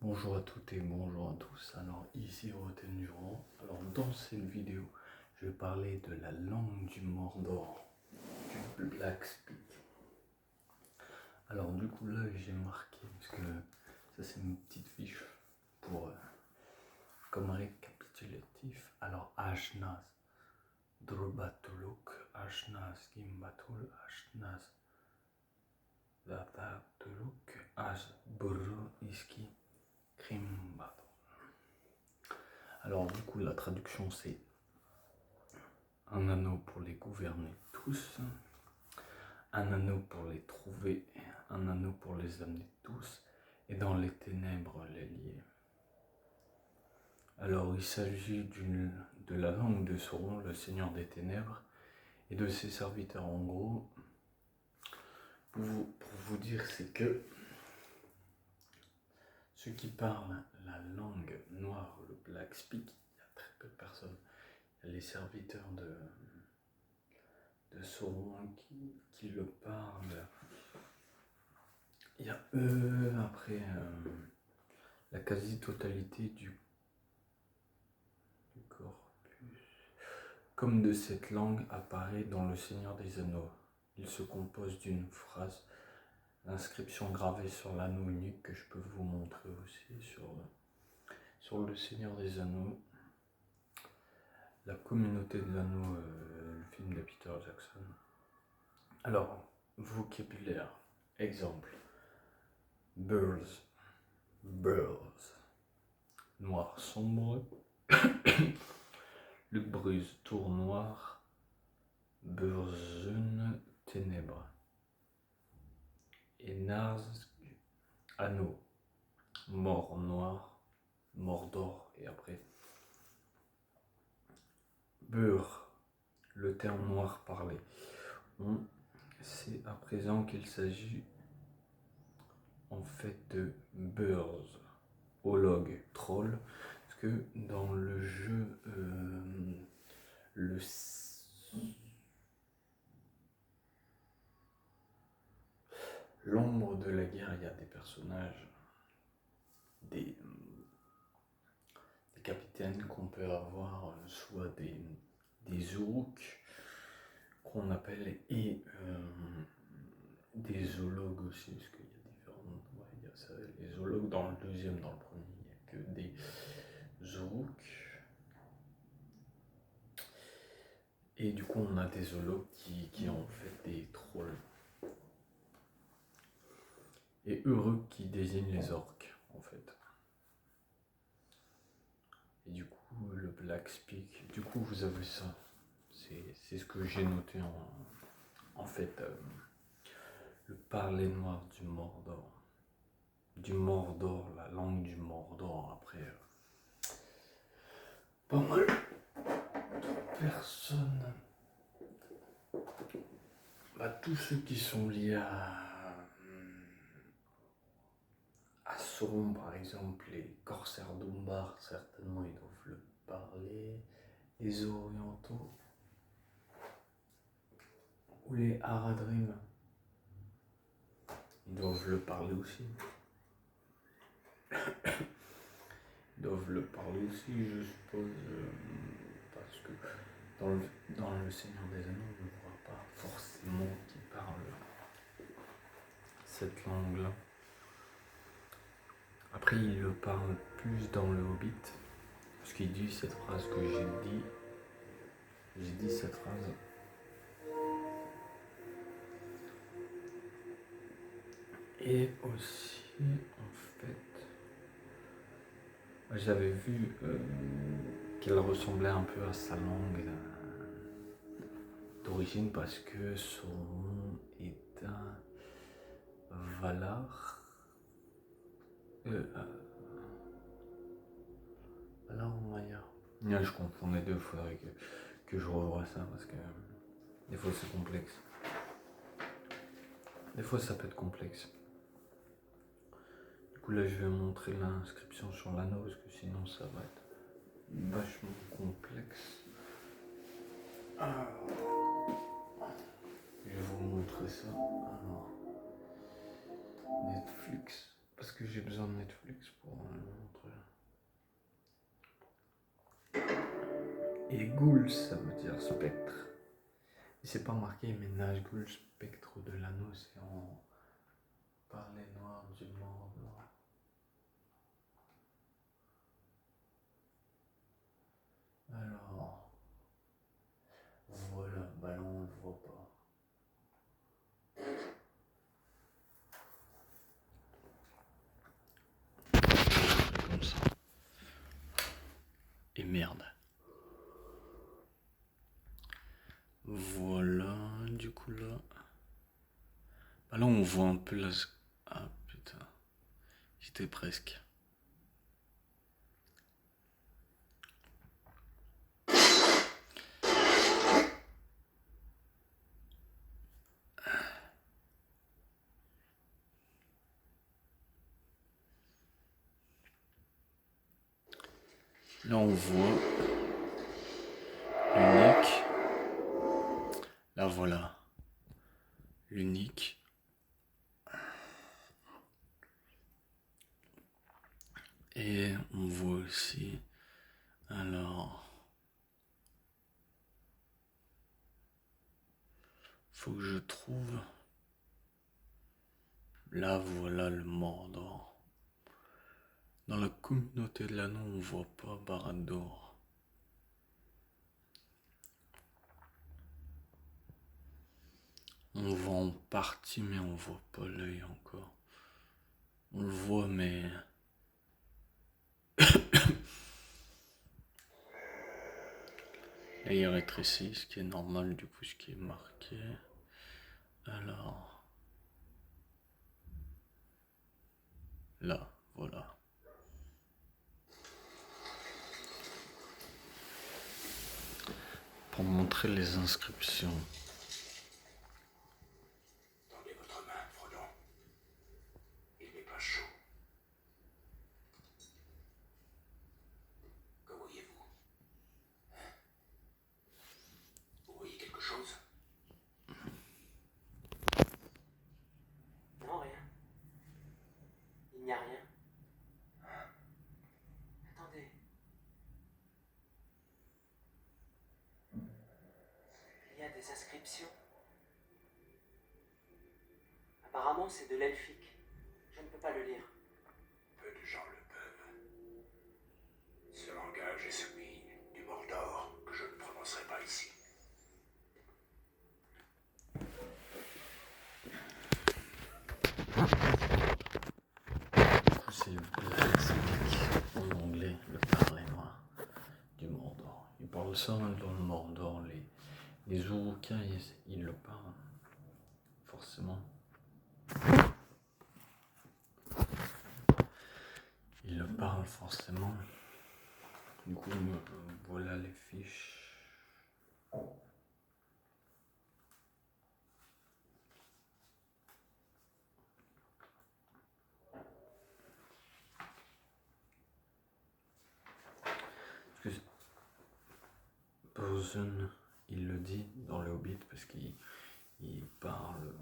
Bonjour à toutes et bonjour à tous. Alors ici Roten Durand. Alors dans cette vidéo, je vais parler de la langue du Mordor, du Black Speak. Alors du coup là j'ai marqué, parce que ça c'est une petite fiche pour comme récapitulatif. Alors Ashnaz, Drobatuluk, Ashnaz, Gimbatul, Ashnaz, Datatuluk, Asburu, Iski, Krimbatul. Alors du coup la traduction c'est un anneau pour les gouverner tous, un anneau pour les trouver, un anneau pour les amener tous, et dans les ténèbres les lier. Alors il s'agit de la langue de Sauron, le Seigneur des Ténèbres, et de ses serviteurs. En gros, pour vous dire, c'est que ceux qui parlent la langue noire, le Black Speak, il y a très peu de personnes. Il y a les serviteurs de Sauron qui le parlent. Il y a après la quasi-totalité du corpus, comme de cette langue, apparaît dans Le Seigneur des Anneaux. Il se compose d'une phrase, l'inscription gravée sur l'anneau unique que je peux vous montrer aussi sur Le Seigneur des Anneaux. La communauté de l'anneau, le film de Peter Jackson. Alors, vocabulaire, exemple, birds, noir sombre, Luc Bruse, tour noir, Burzun, ténèbres, et Nars, anneau, mort noir, Mordor, et après Bur, le terme noir parlé. On sait à présent qu'il s'agit en fait de Burz, hologue, troll, parce que dans le jeu, l'ombre de la guerre, il y a des personnages, des capitaines qu'on peut avoir, soit des Uruks qu'on appelle, et des zoologues aussi, parce qu'il y a différentes. Ouais, il y a ça, les zoologues dans le deuxième, dans le premier, il n'y a que des Uruks. Et du coup, on a des zoologues qui ont fait des trolls. Et Uruk qui désigne les orques, en fait. Et du coup, le Black Speak, du coup, vous avez ça. C'est ce que j'ai noté en fait. Le parler noir du Mordor. Du Mordor, la langue du Mordor. Après, pas mal de personnes. Tous ceux qui sont liés à Sauron, par exemple, les corsaires d'Umbar, certainement ils doivent le parler. Les Orientaux. Ou les Haradrim, ils doivent le parler aussi. Ils doivent le parler aussi, je suppose, parce que dans le Seigneur des Anneaux, on ne voit pas forcément qu'ils parlent cette langue-là. Après, il le parle plus dans le Hobbit, parce qu'il dit cette phrase que j'ai dit. J'ai dit cette phrase. Et aussi, en fait, j'avais vu qu'elle ressemblait un peu à sa langue d'origine, parce que son nom est un Valar. Valar ou Maya. Je confonds les deux, il faudrait que je revoie ça, parce que des fois c'est complexe. Des fois ça peut être complexe. Du coup là je vais montrer l'inscription sur l'anneau, parce que sinon ça va être vachement complexe. Alors, je vais vous montrer ça. Alors, Netflix. Parce que j'ai besoin de Netflix pour le montrer. Et Ghoul, ça veut dire spectre. Et c'est pas marqué, mais Nazgûl, spectre de l'anneau, c'est en par les noirs du Mordor. Alors, voilà, bah là on le voit pas. Comme ça. Et merde. Voilà, du coup là. Bah là on voit un peu la... Ah putain, j'étais presque. Là on voit l'unique. Là voilà. L'unique. Et on voit aussi. Alors. Faut que je trouve. Là voilà le Mordor. Dans la communauté de l'anneau, on voit pas Barad-dûr. On voit en partie, mais on voit pas l'œil encore. On le voit, mais... Là, il rétrécit, ce qui est normal, du coup, ce qui est marqué. Alors... Là, voilà. Pour montrer les inscriptions. Tendez votre main, Frodon. Il n'est pas chaud. Que voyez-vous? Vous voyez quelque chose? Non, rien. Il n'y a rien. Attendez. Il y a des inscriptions. Apparemment, c'est de l'elfique. Je ne peux pas le lire. Peu de gens le peuvent. Ce langage est celui du Mordor que je ne prononcerai pas ici. Du coup, c'est en anglais, le parler noir du Mordor. Ils parlent ça dans le Mordor. Les Urukai, ils le parlent. Forcément. Ils le parlent forcément. Du coup, voilà les fiches. Bausen, il le dit dans le Hobbit parce qu'il parle.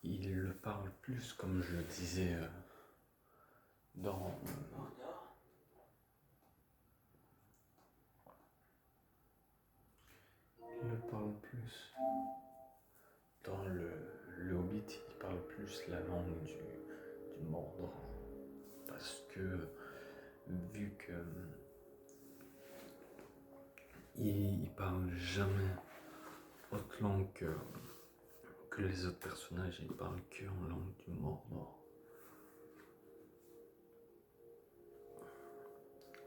Il le parle plus, comme je le disais, dans. Mordor? Il le parle plus. Dans le Hobbit, il parle plus la langue du Mordor. Parce que, vu que. Il parle jamais autre langue que les autres personnages, il parle que en langue du Mordor.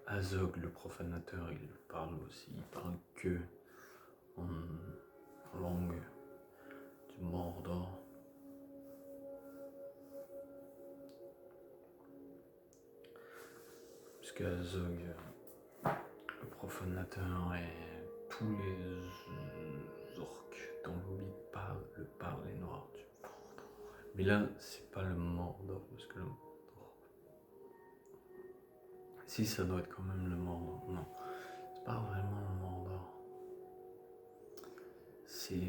Azog, le profanateur, il parle aussi, il parle que en langue du Mordor. Parce que Azog, le profanateur et tous les orques dans l'Hobbit parlent les noirs du Mordor. Mais là, c'est pas le Mordor, parce que le Mordor... Si, ça doit être quand même le Mordor. Non, c'est pas vraiment le Mordor. c'est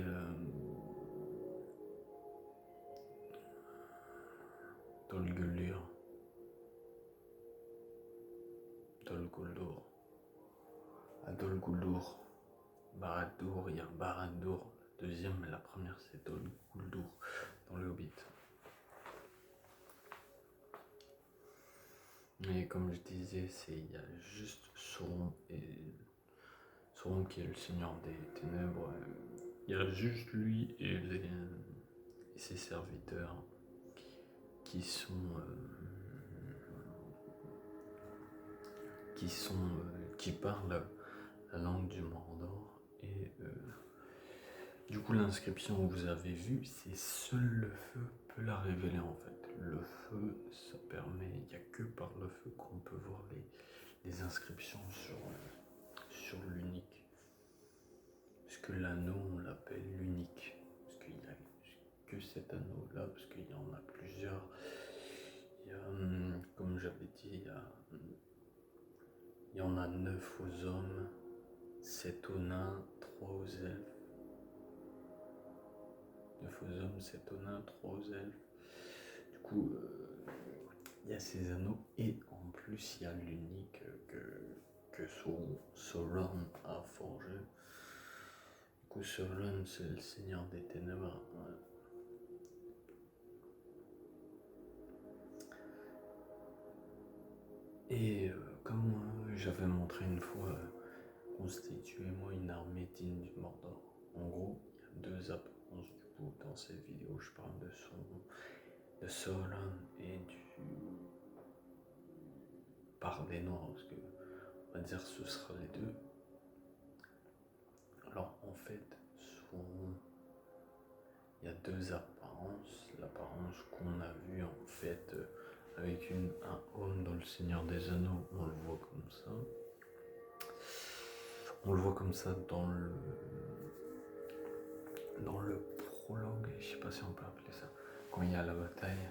Dol Guldur, Dol Guldur, Dol Guldur, Barad-dûr, il y a Barad-dûr, la deuxième, mais la première c'est Dol Guldur dans le Hobbit. Mais comme je disais, il y a juste Sauron qui est le seigneur des ténèbres. Il y a juste lui et ses serviteurs qui parlent la langue du Mordor. Et du coup, l'inscription que vous avez vue, c'est seul le feu peut la révéler en fait. Le feu, ça permet, il n'y a que par le feu qu'on peut voir les inscriptions sur l'unique. Parce que l'anneau, on l'appelle l'unique. Parce qu'il n'y a que cet anneau-là, parce qu'il y en a plusieurs. Il y a, comme j'avais dit, il y en a 9 aux hommes, 7 aux nains, 3 aux elfes. 9 aux hommes, 7 aux nains, 3 aux elfes. Du coup, il y a ces anneaux et en plus il y a l'unique que Sauron a forgé. Du coup, Sauron, c'est le seigneur des ténèbres. Et comme j'avais montré une fois, constituez-moi une armée digne du Mordor. En gros, il y a deux apparences du coup dans cette vidéo. Je parle de Sauron et par des noirs, parce que on va dire ce sera les deux. Alors en fait, il y a deux apparences. L'apparence qu'on a vue en fait avec un homme dans le Seigneur des Anneaux, on le voit comme ça. On le voit comme ça dans le prologue, je sais pas si on peut appeler ça, quand il y a la bataille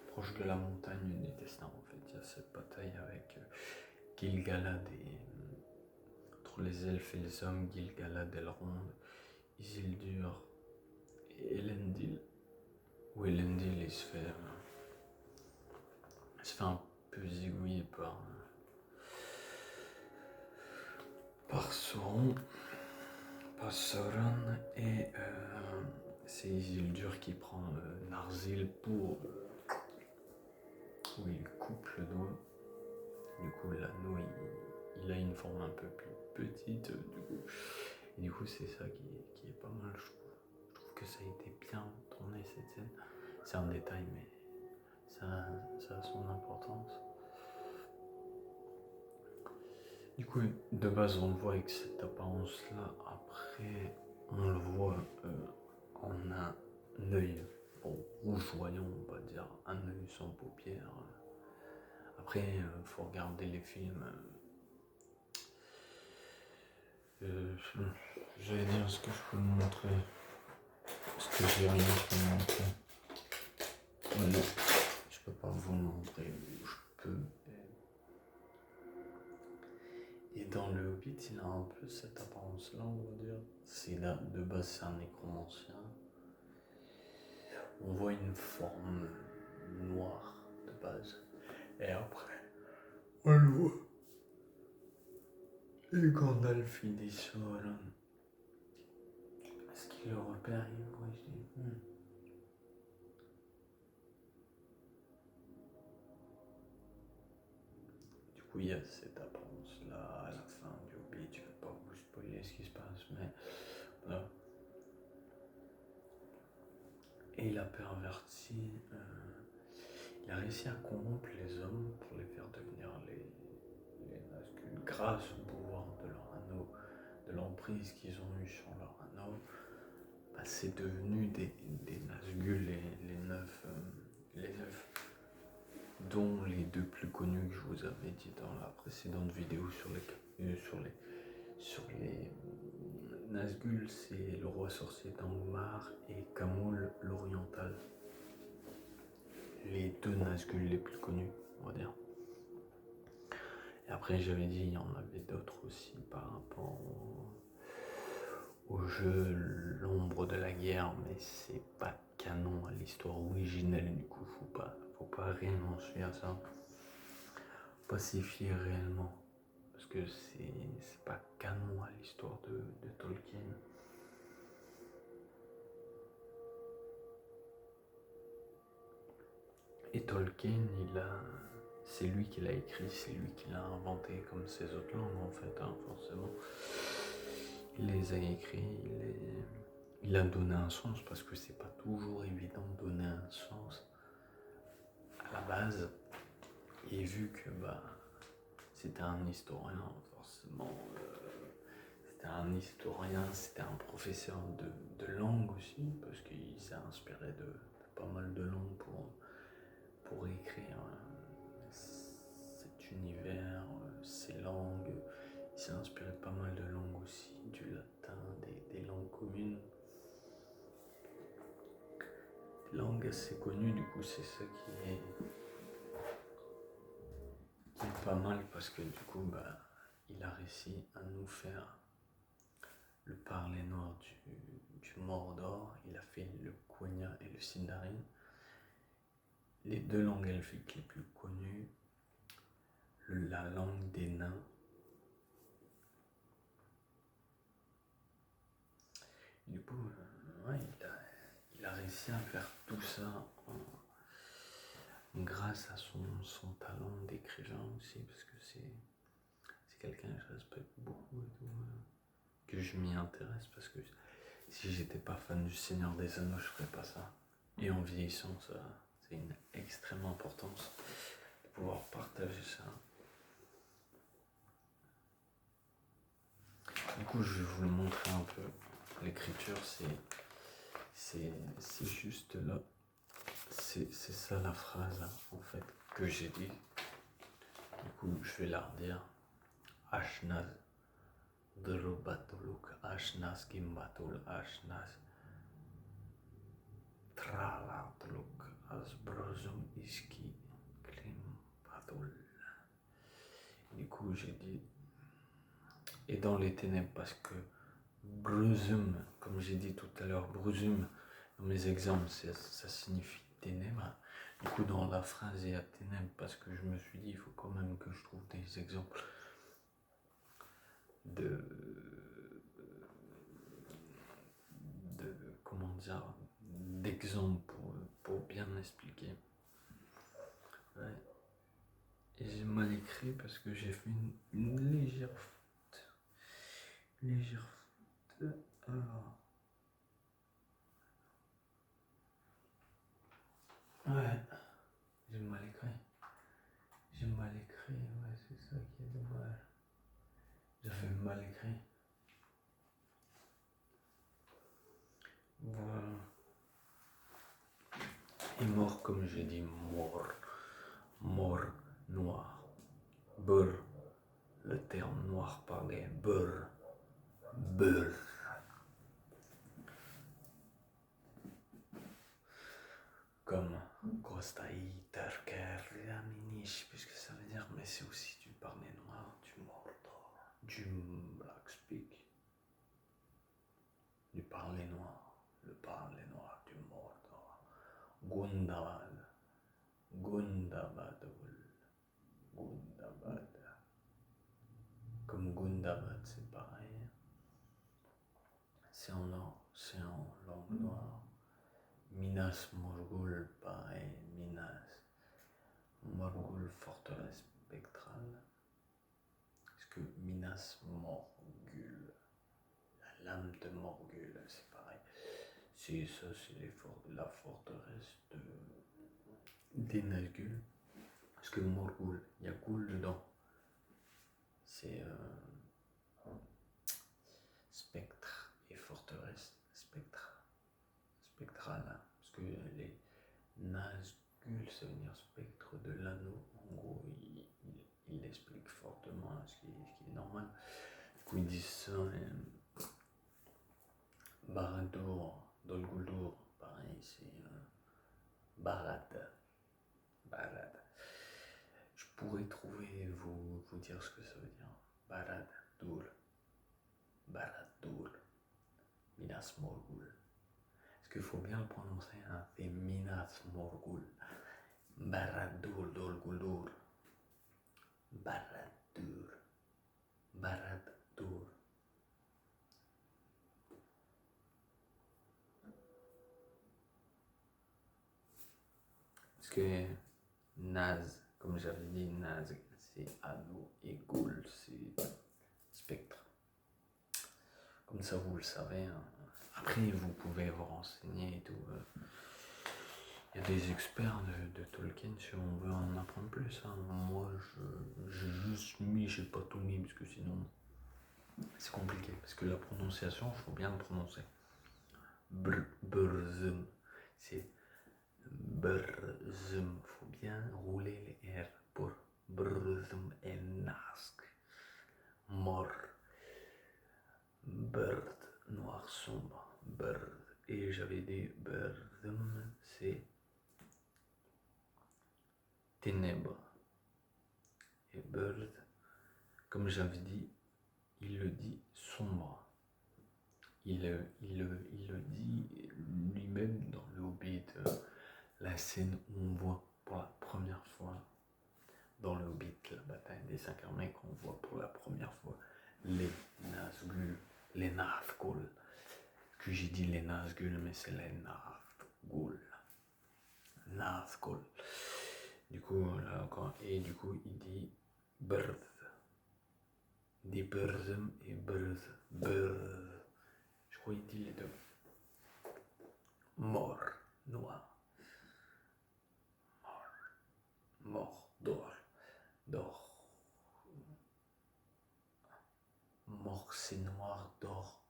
proche de la montagne des destins. En fait, il y a cette bataille avec Gil-galad entre les elfes et les hommes, Gil-galad, Elrond, Isildur et Elendil. Où Elendil il se fait un peu zigouiller par Sauron, et c'est Isildur qui prend Narsil où il coupe le doigt. Du coup, l'anneau il a une forme un peu plus petite. Du coup, c'est ça qui est pas mal, je trouve. Je trouve que ça a été bien tourné cette scène. C'est un détail, mais ça a son importance. Du coup, de base, on le voit avec cette apparence-là. Après, on le voit en un œil rougeoyant, on va dire, un œil sans paupières. Après, faut regarder les films. J'allais dire ce que je peux vous montrer. Parce que j'ai rien à vous montrer. Ouais, non, je peux pas vous le montrer. Je peux. Et dans le Hobbit, il a un peu cette apparence-là, on va dire. C'est là, de base, c'est un nécromancien. On voit une forme noire de base. Et après, on le voit. Et Gandalf, il dit Sauron. Est-ce qu'il le repère? Il voit, je dis. Du coup, il y a cette apparence-là à la fin du Hobbit. Je ne vais pas vous spoiler ce qui se passe, mais voilà. Et il a perverti. Il a réussi à corrompre les hommes pour les faire devenir les Nazgûl grâce au pouvoir de leur anneau, de l'emprise qu'ils ont eu sur leur anneau. Bah, c'est devenu des Nazgûl, les neuf, dont les deux plus connus que je vous avais dit dans la précédente vidéo sur les Nazgûl, c'est le roi sorcier d'Angmar et Khamûl l'oriental. Les deux Nazgûl les plus connus, on va dire. Et après, j'avais dit, il y en avait d'autres aussi par rapport au jeu L'ombre de la guerre, mais c'est pas canon à l'histoire originelle, du coup faut pas réellement suivre ça, faut pas s'y fier réellement, parce que c'est pas canon à l'histoire de Tolkien. Et Tolkien, c'est lui qui l'a écrit, c'est lui qui l'a inventé, comme ces autres langues en fait, hein, forcément. Il les a écrits, il a donné un sens, parce que c'est pas toujours évident de donner un sens à la base. Et vu que c'était un historien, forcément, c'était un professeur de langue aussi, parce qu'il s'est inspiré de pas mal de langues pour écrire cet univers, ces langues. Il s'est inspiré de pas mal de langues aussi, du latin, des langues communes. Des langues assez connues, du coup c'est ça qui est pas mal, parce que du coup il a réussi à nous faire le parler noir du Mordor. Il a fait le Quenya et le Sindarin, les deux langues elfiques les plus connues, la langue des nains. Du coup, il a réussi à faire tout ça grâce à son talent d'écrivain aussi, parce que c'est quelqu'un que je respecte beaucoup et tout, que je m'y intéresse, parce que si j'étais pas fan du Seigneur des Anneaux, je ferais pas ça. Et en vieillissant, ça, c'est une extrême importance de pouvoir partager ça. Du coup, je vais vous le montrer un peu. L'écriture, c'est juste là. C'est ça la phrase, en fait, que j'ai dit. Du coup, je vais la redire. Ashnaz, Drubatuluk, Ashnaz, Gimbatul, Ashnaz, Tralatuluk, Asbrozum, Iski, Klimbatul. Du coup, j'ai dit, et dans les ténèbres, parce que Bruzum, comme j'ai dit tout à l'heure, Bruzum, dans mes exemples, ça signifie ténèbres. Du coup, dans la phrase, il y a ténèbres, parce que je me suis dit, il faut quand même que je trouve des exemples comment dire, d'exemples pour bien expliquer. Ouais. Et j'ai mal écrit parce que j'ai fait une légère faute. Alors. Ouais, j'ai mal écrit. Ouais, c'est ça qui est dommage. J'ai fait mal écrit. Voilà. Et mort, comme j'ai dit, mort. Mort, noir. Beurre, le terme noir parlé. Beurre. Beurre. Comme Kostaï, Terker, Raminish, puisque ça veut dire, mais c'est aussi du parler noir, du Mordor, du Blackspeak, du parler noir, le parler noir du Mordor, Gundabad, Gundabadul, Gundabad. Comme Gundabad, c'est pareil, c'est en langue noire. Minas Morgul, pareil, Minas Morgul, forteresse spectrale. Est-ce que Minas Morgul, la lame de Morgul, c'est pareil. C'est ça, c'est la forteresse des Nazgûl. Est-ce que Morgul, il y a Ghoul dedans. C'est spectre et forteresse spectrale. Parce que les Nazgûl, ça veut dire spectre de l'anneau. En gros, il l'explique fortement, ce qui est normal. Du coup, ils disent ça. Baradur, Dol Guldur, pareil, c'est Barad. Je pourrais trouver, vous dire ce que ça veut dire. Barad-dur. Minas Morgul. Est-ce qu'il faut bien le prononcer, hein? C'est Minas Morgul. Barad-dûr dûr Guldur. Barad-dûr. Barad-dûr. Parce que Naz, comme j'avais dit, Naz, c'est anneau et Ghoul, c'est spectre. Comme ça, vous le savez. Hein. Après, vous pouvez vous renseigner et tout. Il y a des experts de Tolkien si on veut en apprendre plus. Hein. Moi, j'ai juste mis, j'ai pas tout mis parce que sinon c'est compliqué. Parce que la prononciation, il faut bien le prononcer. Burzum, c'est Burzum. Il faut bien rouler les R pour Burzum et Nask. Mor. Bird, noir sombre. Bird. Et j'avais dit Burzum, c'est ténèbres. Et Bird, comme j'avais dit, il le dit sombre. Il le dit lui-même dans le Hobbit, la scène où on voit pour la première fois dans le Hobbit, la bataille des 5 armées, qu'on voit pour la première fois les Nazgûl, les Nazgûl. Que j'ai dit les Nazgûl, mais c'est les Nazgûl. Nazgûl. Du coup, là encore, et du coup, il dit Bird. Il dit Burzum et Bird. Bird. Je crois qu'il dit les deux. Mort, noir. Mort, d'or. D'or. Mort, c'est noir, d'or.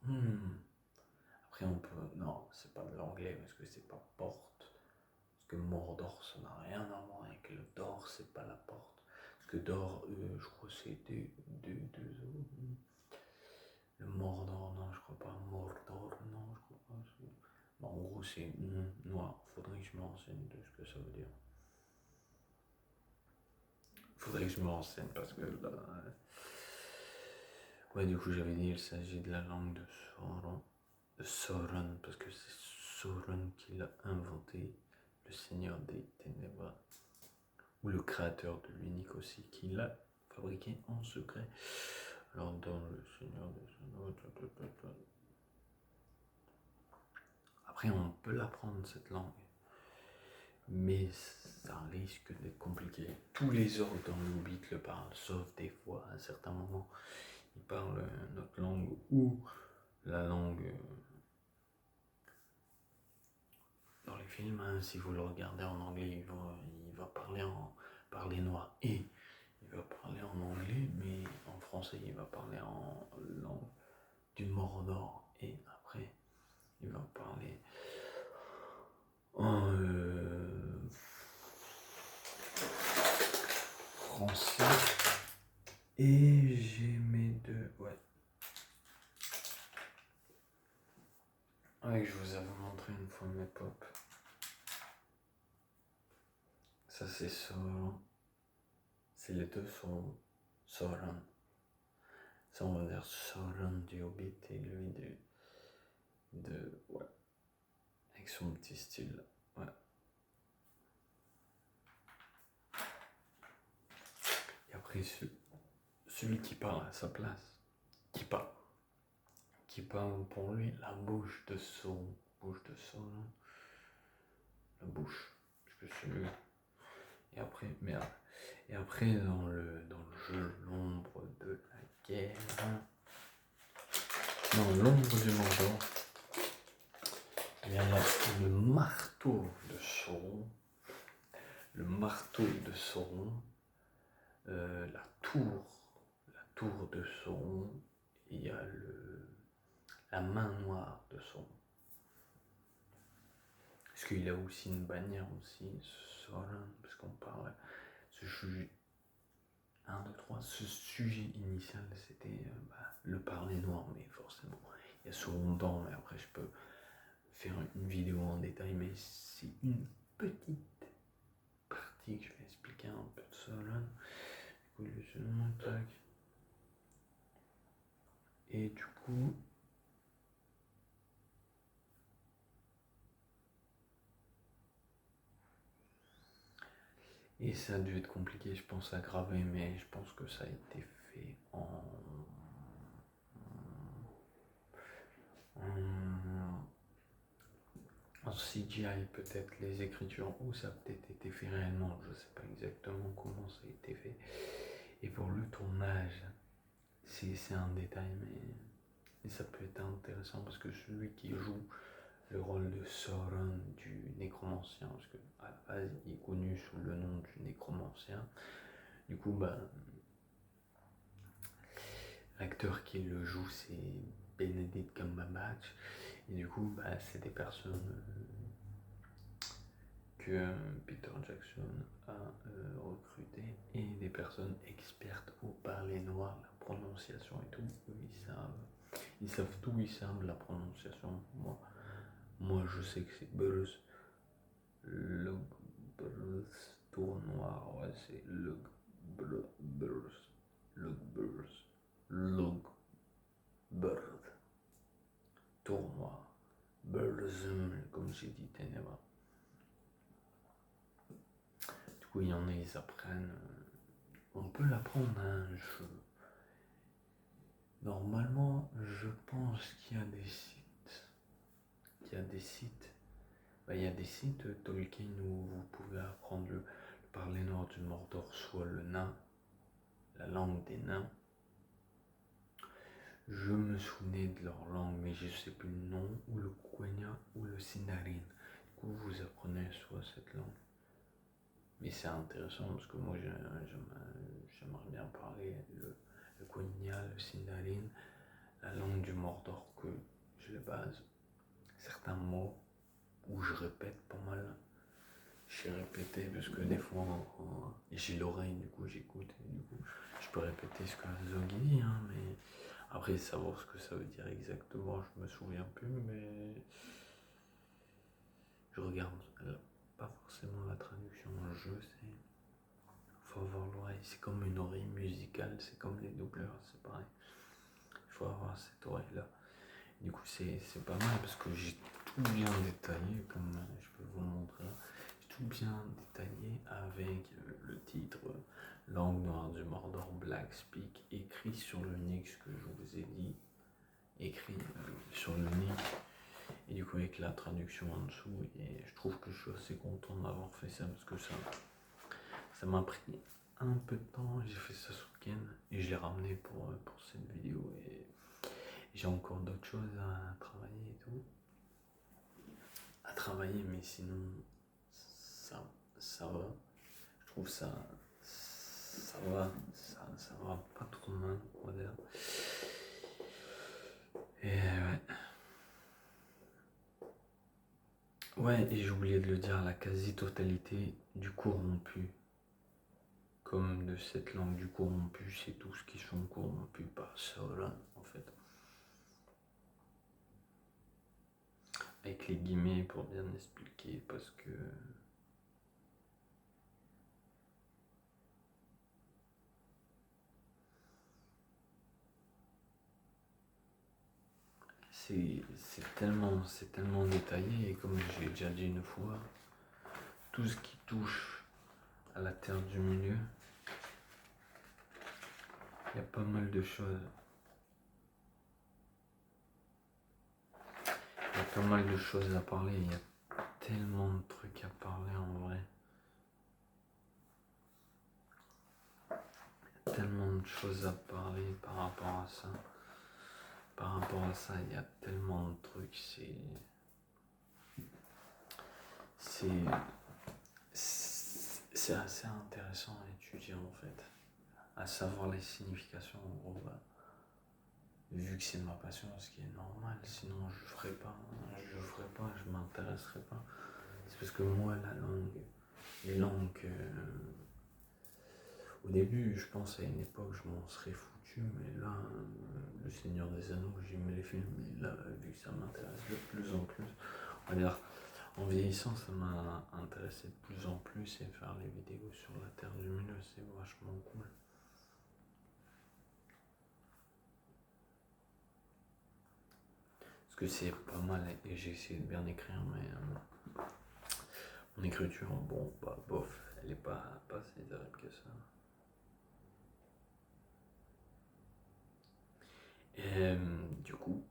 Après, on peut. Non, c'est pas de l'anglais parce que c'est pas porte. Parce que Mordor, ça n'a rien à voir avec le d'or, c'est pas la porte. Parce que d'or, je crois que c'est le Mordor, non, je crois pas. Mordor, non, je crois pas. Bon, en gros, c'est noir. Faudrait que je me renseigne de ce que ça veut dire. Faudrait que je me renseigne parce que là. Ouais, du coup, j'avais dit, il s'agit de la langue de Sauron. De Sauron, parce que c'est Sauron qui l'a inventé, le Seigneur des Ténèbres. Ou le créateur de l'unique aussi, qui l'a fabriqué en secret. Alors, dans le Seigneur des Ténèbres. Après, on peut l'apprendre cette langue. Mais ça risque d'être compliqué. Tous les orques dans le Hobbit le parlent, sauf des fois, à un certain moment, ils parlent notre langue ou la langue dans les films. Hein, si vous le regardez en anglais, il va parler noir et il va parler en anglais, mais en français, il va parler en langue du Mordor et après, il va parler en français. Et j'ai mes deux. Ouais, je vous avais montré une fois mes pop. Ça, c'est Sauron. C'est les deux sont Sauron. Ça, on va dire Sauron du Hobbit et lui ouais. Avec son petit style. Ouais. Et après, celui qui parle à sa place. Qui parle pour lui, la bouche de Sauron. La bouche. Parce que celui. Et après, merde. Et après, dans le jeu L'ombre de la guerre. Non, L'ombre du Mordor. Il y a le marteau de Sauron. Le marteau de Sauron. La tour de Sauron. Il y a la main noire de Sauron. Parce qu'il a aussi une bannière aussi, Sauron, parce qu'on parle. Ce sujet 1, 2, 3, ce sujet initial c'était le parler noir, mais forcément il y a Sauron dedans, mais après je peux faire une vidéo en détail, mais c'est une petite partie que je vais expliquer un peu de Sauron. Tac. Et du coup, Et ça a dû être compliqué, je pense, à graver, mais je pense que ça a été fait en CGI, peut-être les écritures, ou ça a peut-être été fait réellement, je sais pas exactement comment ça a été fait. Et pour le tournage, c'est un détail, mais ça peut être intéressant parce que celui qui joue le rôle de Sauron du nécromancien, parce que à la base il est connu sous le nom du nécromancien. Du coup, l'acteur qui le joue, c'est Benedict Cumberbatch. Et du coup, c'est des personnes que Peter Jackson a recrutées et des personnes expertes au parler noir, la prononciation et tout. Ils savent tout, ils savent la prononciation. Moi je sais que c'est Bruce. Bruce, tour noir, ouais, c'est Bruce. Bird, tour noir. Burzum, comme j'ai dit, ténèbres. Du coup, il y en a, ils apprennent. On peut l'apprendre à un jeu. Normalement, je pense qu'il y a des sites. Il y a des sites. Il y a des sites Tolkien où vous pouvez apprendre le parler nord du Mordor, soit le nain, la langue des nains. Je me souvenais de leur langue, mais je ne sais plus le nom, ou le Quenya ou le Sindarin. Du coup, vous apprenez soit cette langue. Mais c'est intéressant parce que moi, j'aimerais bien parler le Quenya, le Sindarin, la langue du Mordor, que je les base. Certains mots où je répète pas mal. J'ai répété parce que des fois, j'ai l'oreille, du coup, j'écoute. Et du coup, je peux répéter ce que Zog dit, hein, mais après, savoir ce que ça veut dire exactement, je me souviens plus, mais je regarde pas forcément la traduction en jeu, faut avoir l'oreille, c'est comme une oreille musicale, c'est comme les doubleurs, c'est pareil. Il faut avoir cette oreille-là. Du coup, c'est pas mal parce que j'ai tout bien détaillé, comme je peux vous le montrer là. J'ai tout bien détaillé avec le titre Langue noire du Mordor Black Speak, écrit sur le Nyx, ce que je vous ai dit, écrit sur le Nyx. Et du coup, avec la traduction en dessous, et je trouve que je suis assez content d'avoir fait ça parce que ça m'a pris un peu de temps. J'ai fait ça ce week-end et je l'ai ramené pour cette vidéo. Et j'ai encore d'autres choses à travailler et tout. À travailler, mais sinon, ça va. Je trouve ça va pas trop mal, on va dire. Et ouais. Ouais, et j'ai oublié de le dire, la quasi-totalité du corrompu, comme de cette langue du corrompu, c'est tous qui sont corrompus par Sauron, en fait. Avec les guillemets pour bien expliquer, parce que c'est tellement détaillé, et comme j'ai déjà dit une fois, tout ce qui touche à la terre du milieu, il y a pas mal de choses. Il y a pas mal de choses à parler, il y a tellement de trucs à parler en vrai. Il y a tellement de choses à parler par rapport à ça. Par rapport à ça, il y a tellement de trucs, c'est assez intéressant à étudier en fait, à savoir les significations en gros. Vu que c'est ma passion, ce qui est normal, sinon je ferais pas, je m'intéresserais pas. C'est parce que moi, les langues, au début, je pense à une époque, je m'en serais foutu, mais là, le Seigneur des Anneaux, j'aime les films, mais là, vu que ça m'intéresse de plus en plus, on va dire, en vieillissant, ça m'a intéressé de plus en plus, et faire les vidéos sur la Terre du Milieu, c'est vachement cool. Parce que c'est pas mal, et j'ai essayé de bien écrire, mais En écriture, bon, bah bof, elle est pas si terrible que ça. Et du coup,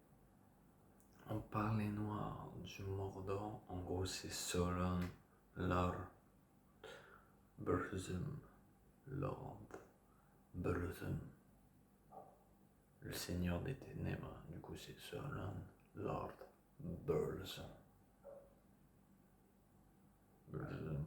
on parle les noirs du Mordor, en gros c'est Sauron, Lord Burzum, Lord Burzum, le Seigneur des Ténèbres, du coup c'est Sauron, Lord Burzum. Burzum.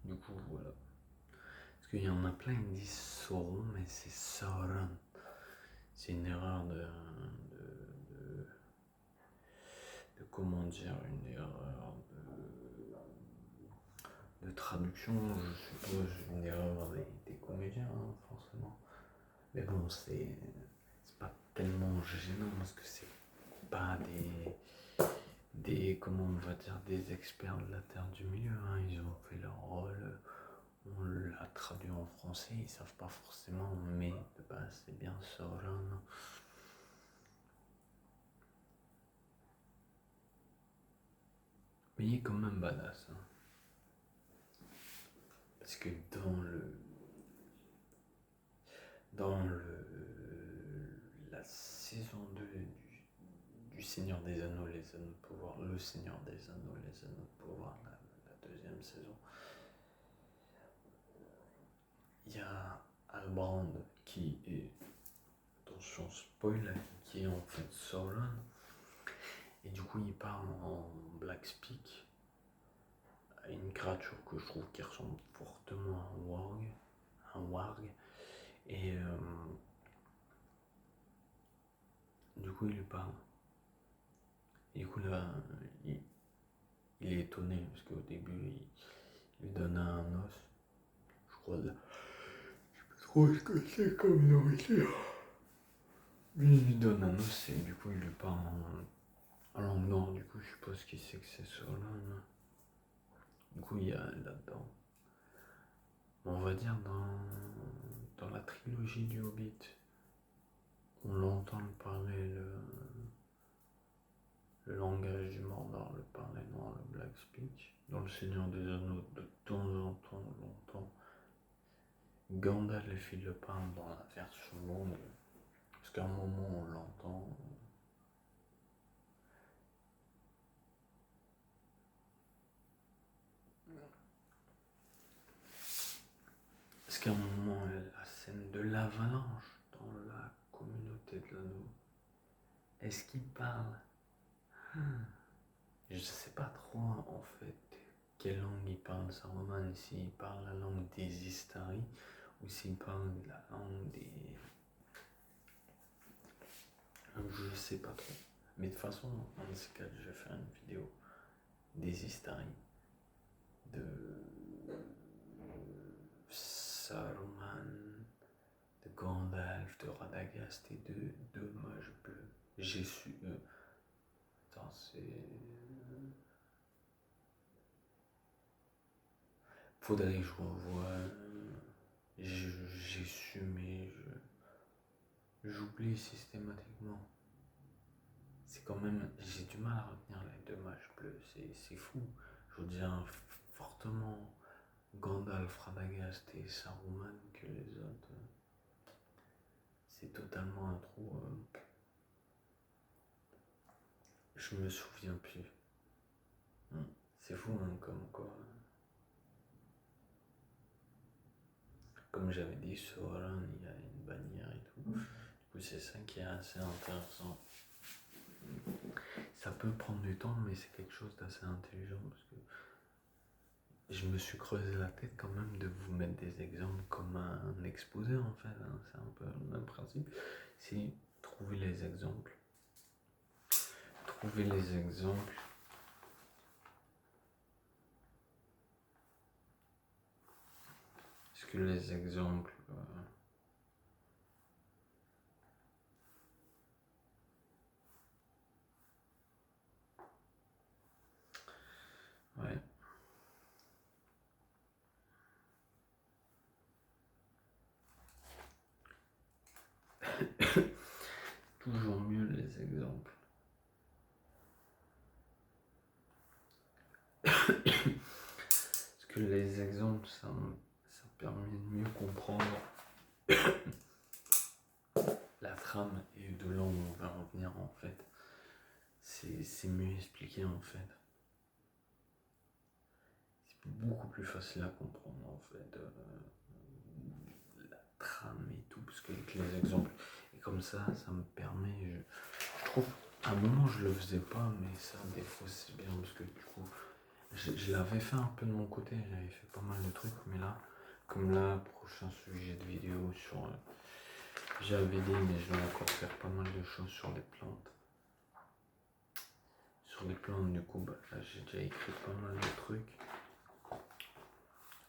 Du coup, voilà. Parce qu'il y en a plein qui disent Sauron, mais c'est Sauron. C'est une erreur de comment dire, une erreur de traduction, je suppose, une erreur des comédiens, hein, forcément. Mais bon, c'est pas tellement gênant parce que c'est pas des comment on va dire, des experts de la Terre du Milieu, hein. Ils ont fait leur rôle, on l'a traduit en français, ils savent pas forcément, mais de base c'est bien Sauron. Mais il est quand même badass, hein. Parce que la saison 2 du Seigneur des Anneaux, les Anneaux de Pouvoir, le Seigneur des Anneaux, les Anneaux de Pouvoir, la deuxième saison, il y a Halbrand qui est, attention spoil, qui est en fait Sauron, et du coup il parle en Black Speak à une créature que je trouve qui ressemble fortement à un warg, et du coup il lui parle. Et du coup là, il est étonné parce qu'au début il lui donne un os, je crois, là. Je sais pas trop ce que c'est comme nourriture. Mais il lui donne un os et du coup il lui parle en langue nord, du coup je suppose qu'il sait que c'est Sauron. Du coup il y a là-dedans, on va dire dans la trilogie du Hobbit, on l'entend parler le langage du Mordor, le parler noir, le Black Speech. Dans le Seigneur des Anneaux, de temps en temps, longtemps, Gandalf il le parle dans la version longue, parce qu'à un moment on l'entend. Parce qu'à un moment, la scène de l'avalanche dans la communauté de l'anneau, est-ce qu'il parle? Je sais pas trop en fait quelle langue il parle, Saruman, s'il parle la langue des Istari ou s'il parle de la langue des... Je sais pas trop. Mais de toute façon, en ce cas, je vais faire une vidéo des Istari, de Saruman, de Gandalf, de Radagast et de deux mages bleus. J'ai su... Attends, c'est... Faudrait que je revoie. J'ai su, mais j'oublie systématiquement. C'est quand même... J'ai du mal à retenir les deux mages bleus, c'est fou. Je veux dire fortement Gandalf, Radagast et Saruman que les autres. C'est totalement un trou. Je me souviens plus. C'est fou, hein, comme quoi. Comme j'avais dit, Sauron, il y a une bannière et tout. Du coup, c'est ça qui est assez intéressant. Ça peut prendre du temps, mais c'est quelque chose d'assez intelligent parce que je me suis creusé la tête quand même de vous mettre des exemples comme un exposé en fait. Hein. C'est un peu le même principe. C'est trouver les exemples. Trouver les exemples. Est-ce que les exemples... Ouais. Parce que les exemples, ça permet de mieux comprendre la trame et de là où on va en venir en fait. C'est mieux expliqué en fait. C'est beaucoup plus facile à comprendre en fait. La trame et tout, parce qu'avec les exemples, et comme ça me permet, je trouve, à un moment je le faisais pas, mais ça des fois c'est bien parce que du coup, je l'avais fait un peu de mon côté, j'avais fait pas mal de trucs, mais là, comme là, prochain sujet de vidéo sur, j'avais dit, mais je vais encore faire pas mal de choses sur les plantes. Sur les plantes, du coup, là j'ai déjà écrit pas mal de trucs.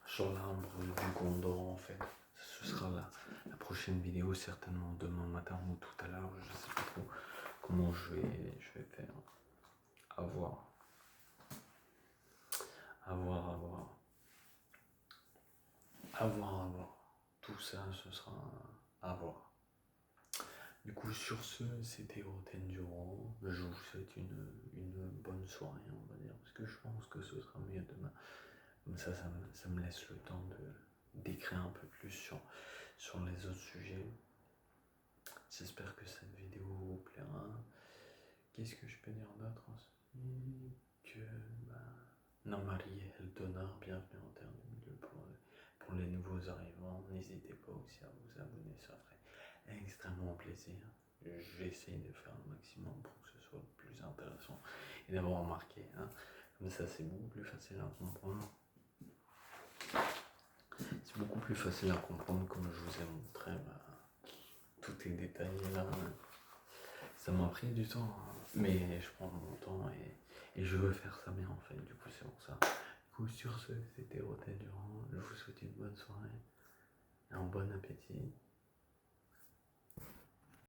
Sur l'arbre du Gondor en fait. Ce sera la prochaine vidéo, certainement demain matin ou tout à l'heure, je sais pas trop comment je vais faire. À voir. À voir. Tout ça, ce sera à voir. Du coup, sur ce, c'était Roten Durand. Je vous souhaite une bonne soirée, on va dire, parce que je pense que ce sera mieux demain. Comme ça me laisse le temps d'écrire un peu plus sur les autres sujets. J'espère que cette vidéo vous plaira. Qu'est-ce que je peux dire d'autre aussi? Que Namari Eldona, bienvenue en terre de milieu pour les nouveaux arrivants. N'hésitez pas aussi à vous abonner, ça ferait extrêmement plaisir. J'essaie de faire un maximum pour que ce soit plus intéressant et d'avoir remarqué. Comme ça, c'est beaucoup plus facile à comprendre. C'est beaucoup plus facile à comprendre, comme je vous ai montré. Tout est détaillé là. Ça m'a pris du temps, mais je prends mon temps et je veux faire ça bien en fait. Du coup, c'est pour ça. Du coup, sur ce, c'était Roten Durand. Je vous souhaite une bonne soirée et un bon appétit.